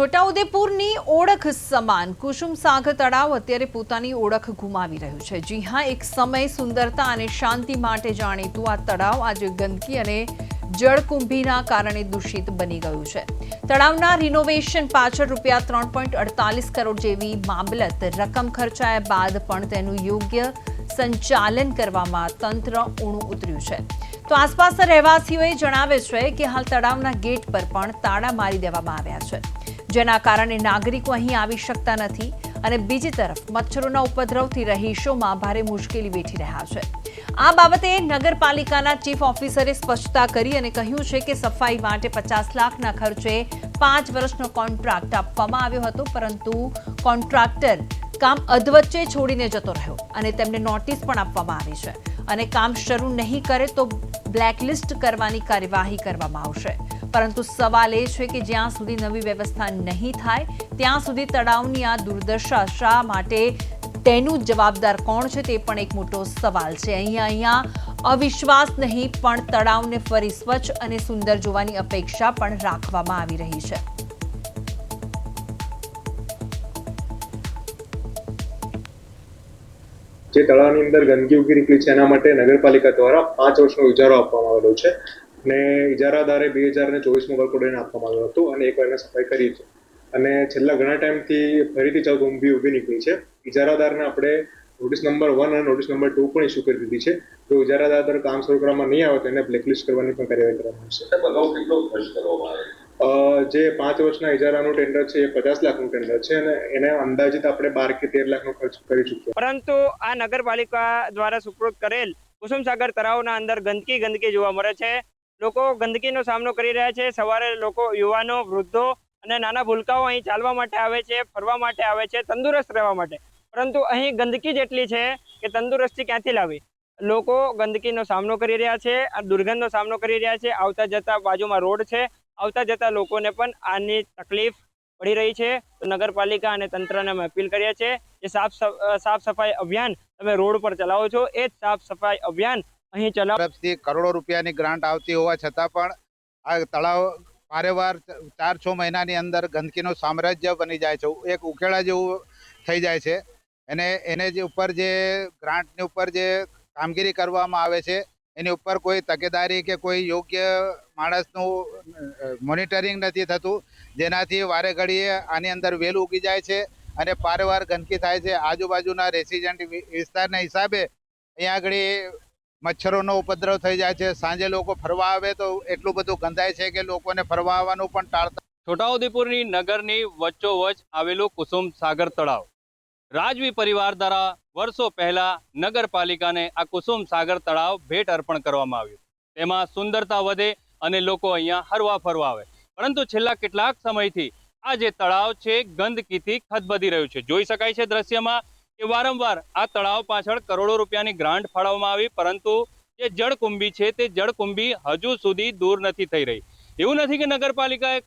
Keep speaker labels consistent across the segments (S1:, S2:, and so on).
S1: છોટાઉદેપુરની ઓળખ સમાન કુસુમ સાગર તળાવ અત્યારે પોતાની ઓળખ ગુમાવી રહ્યું છે। જી હા, એક સમય સુંદરતા અને શાંતિ માટે જાણીતું આ તળાવ આજે ગંદકી અને જળકુંભીના કારણે દૂષિત બની ગયું છે। તળાવના રિનોવેશન પાછળ ₹3.48 કરોડ જેવી મામલત રકમ ખર્ચાયા બાદ પણ તેનું યોગ્ય સંચાલન કરવામાં તંત્ર ઊણું ઉતર્યું છે। તો આસપાસના રહેવાસીઓએ જણાવે છે કે હાલ તળાવના ગેટ પર પણ તાળા મારી દેવામાં આવ્યા છે, જેના કારણે નાગરિકો અહીં આવી શકતા નથી અને બીજી તરફ મચ્છરોના ઉપદ્રવથી રહીશોમાં ભારે મુશ્કેલી વેઠી રહ્યા છે। આ બાબતે નગરપાલિકાના ચીફ ઓફિસરે સ્પષ્ટતા કરી અને કહ્યું છે કે સફાઈ માટે 50 લાખના ખર્ચે 5 વર્ષનો કોન્ટ્રાક્ટ આપવામાં આવ્યો હતો, પરંતુ કોન્ટ્રાક્ટર કામ અધવચ્ચે છોડીને જતો રહ્યો અને તેમને નોટિસ પણ આપવામાં આવી છે અને કામ શરૂ નહીં કરે તો બ્લેકલિસ્ટ કરવાની કાર્યવાહી કરવામાં આવશે। પરંતુ સવાલ એ છે કે જ્યાં સુધી નવી વ્યવસ્થા નહીં થાય ત્યાં સુધી તળાવની આ દુર્દશા શા માટે, તેનું જવાબદાર કોણ છે તે પણ એક મોટો સવાલ છે। અહીંયા અવિશ્વાસ નહીં પણ તળાવને ફરી સ્વચ્છ અને સુંદર જોવાની અપેક્ષા પણ રાખવામાં આવી રહી છે।
S2: જે તળાવની અંદર ગંદકી ઉગી નીકળી છે એના માટે નગરપાલિકા દ્વારા 5 વર્ષનો ઇજારો આપવામાં આવેલો છે અને ઇજારાદારે 2024માં વર્ક ઓર્ડર આપવામાં આવ્યો હતો અને એક વાર સફાઈ કરી છે અને છેલ્લા ઘણા ટાઈમથી ફરીથી જળકુંભી ઉભી નીકળી છે। ઇજારાદારને આપણે નોટિસ નંબર 1 અને નોટિસ નંબર 2 પણ ઇસ્યુ કરી દીધી છે। જો ઇજારાદાર દ્વારા કામ શરૂ કરવામાં નહીં આવે તો એને બ્લેકલિસ્ટ કરવાની પણ કાર્યવાહી કરવામાં આવશે।
S3: અગાઉ કેટલો ખર્ચ કરવામાં આવે?
S2: જે 5 વર્ષના ઇજારાનું ટેન્ડર છે એ 50 લાખનું ટેન્ડર છે અને એને અંદાજિત આપણે 12 કે 13 લાખનો ખર્ચ કરી ચૂક્યા।
S4: પરંતુ આ નગરપાલિકા દ્વારા સુપ્રત કરેલ કુસુમ સાગર તળાવના અંદર ગંદકી જોવા મળે છે। લોકો ગંદકીનો સામનો કરી રહ્યા છે। સવારે લોકો, યુવાનો, વૃદ્ધો અને નાના ભૂલકાઓ અહીં ચાલવા માટે આવે છે, ફરવા માટે આવે છે, તંદુરસ્ત રહેવા માટે, પરંતુ અહીં ગંદકી જ એટલી છે કે તંદુરસ્તી ક્યાંથી લાવી। લોકો ગંદકીનો સામનો કરી રહ્યા છે, આ દુર્ગંધનો સામનો કરી રહ્યા છે। આવતા જતા બાજુમાં રોડ છે, આવતા જતા લોકોને પણ આની તકલીફ પડી રહી છે। તો નગરપાલિકા અને તંત્રને અમે અપીલ કરીએ છીએ કે સાફ સફાઈ અભિયાન તમે રોડ પર ચલાવો છો, એ જ સાફ સફાઈ અભિયાન અહીં ચલાવો।
S5: તરફથી કરોડો રૂપિયાની ગ્રાન્ટ આવતી હોવા છતાં પણ આ તળાવ વારેવાર 4-6 મહિનાની અંદર ગંદકીનું સામ્રાજ્ય બની જાય છે, એક ઉકેળા જેવું થઈ જાય છે। એને જે ઉપર જે ગ્રાન્ટની ઉપર જે કામગીરી કરવામાં આવે છે એની ઉપર કોઈ તકેદારી કે કોઈ યોગ્ય માણસનું મોનિટરિંગ નથી થતું, જેનાથી વારે ઘડીએ આની અંદર વેલ ઉગી જાય છે અને પારવાર ગંદકી થાય છે। આજુબાજુના રેસિડેન્ટ વિસ્તારના હિસાબે અહીંયા આગળ મચ્છરોનો ઉપદ્રવ થઈ જાય છે। સાંજે લોકો ફરવા આવે તો એટલું બધું ગંધાય છે કે લોકોને ફરવા આવવાનું પણ ટાળતા।
S6: છોટાઉદેપુરની નગરની વચ્ચોવચ આવેલું કુસુમ સાગર તળાવ રાજવી પરિવાર દ્વારા વર્ષો પહેલા નગરપાલિકાને આ કુસુમ સાગર તળાવ ભેટ અર્પણ કરવામાં આવ્યું। તેમાં સુંદરતા વધે અને લોકો અહીંયા હરવા ફરવા આવે, પરંતુ છેલ્લા કેટલાક સમયથી આ જે તળાવ છે ગંદકીથી ખદબદી રહ્યું છે। જોઈ શકાય છે દ્રશ્યમાં કે વારંવાર આ તળાવ પાછળ કરોડો રૂપિયાની ગ્રાન્ટ ફાળવવામાં આવી, પરંતુ જે જળકુંભી છે તે જળકુંભી હજુ સુધી દૂર નથી થઈ રહી। એવું નથી કે નગરપાલિકાએ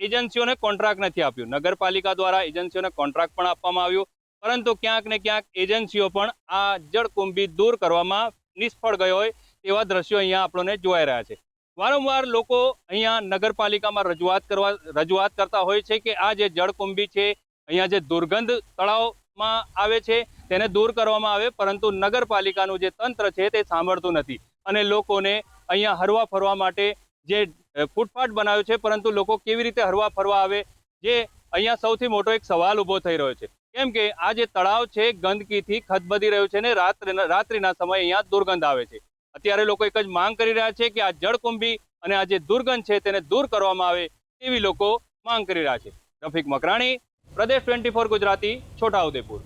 S6: એજન્સીઓને કોન્ટ્રાક્ટ નથી આપ્યું, નગરપાલિકા દ્વારા એજન્સીઓને કોન્ટ્રાક્ટ પણ આપવામાં આવ્યું, પરંતુ ક્યાંક ને ક્યાંક એજન્સીઓ પણ આ જળકુંભી દૂર કરવામાં નિષ્ફળ ગઈ હોય તેવા દ્રશ્યો અહીંયા આપણને જોવાઈ રહ્યા છે। વારંવાર લોકો અહીંયા નગરપાલિકામાં રજૂઆત કરતા હોય છે કે આ જે જળકુંભી છે, અહીંયા જે દુર્ગંધ તળાવમાં આવે છે તેને દૂર કરવામાં આવે, પરંતુ નગરપાલિકાનું જે તંત્ર છે તે સાંભળતું નથી અને લોકોને અહીંયા હરવા ફરવા માટે જે ફૂટપાથ બનાવ્યો છે, પરંતુ લોકો કેવી રીતે હરવા ફરવા આવે, જે અહીંયા સૌથી મોટો એક સવાલ ઊભો થઈ રહ્યો છે। કેમ કે આ જે તળાવ છે ગંદકીથી ખદબદી રહ્યું છે ને રાત્રિના સમયે અહીંયા દુર્ગંધ આવે છે। અત્યારે લોકો એક જ માંગ કરી રહ્યા છે કે આ જળકુંભી અને આ જે દુર્ગંધ છે તેને દૂર કરવામાં આવે તેવી લોકો માંગ કરી રહ્યા છે। રફીક મકરાણી, પ્રદેશ 24 ગુજરાતી, છોટાઉદેપુર।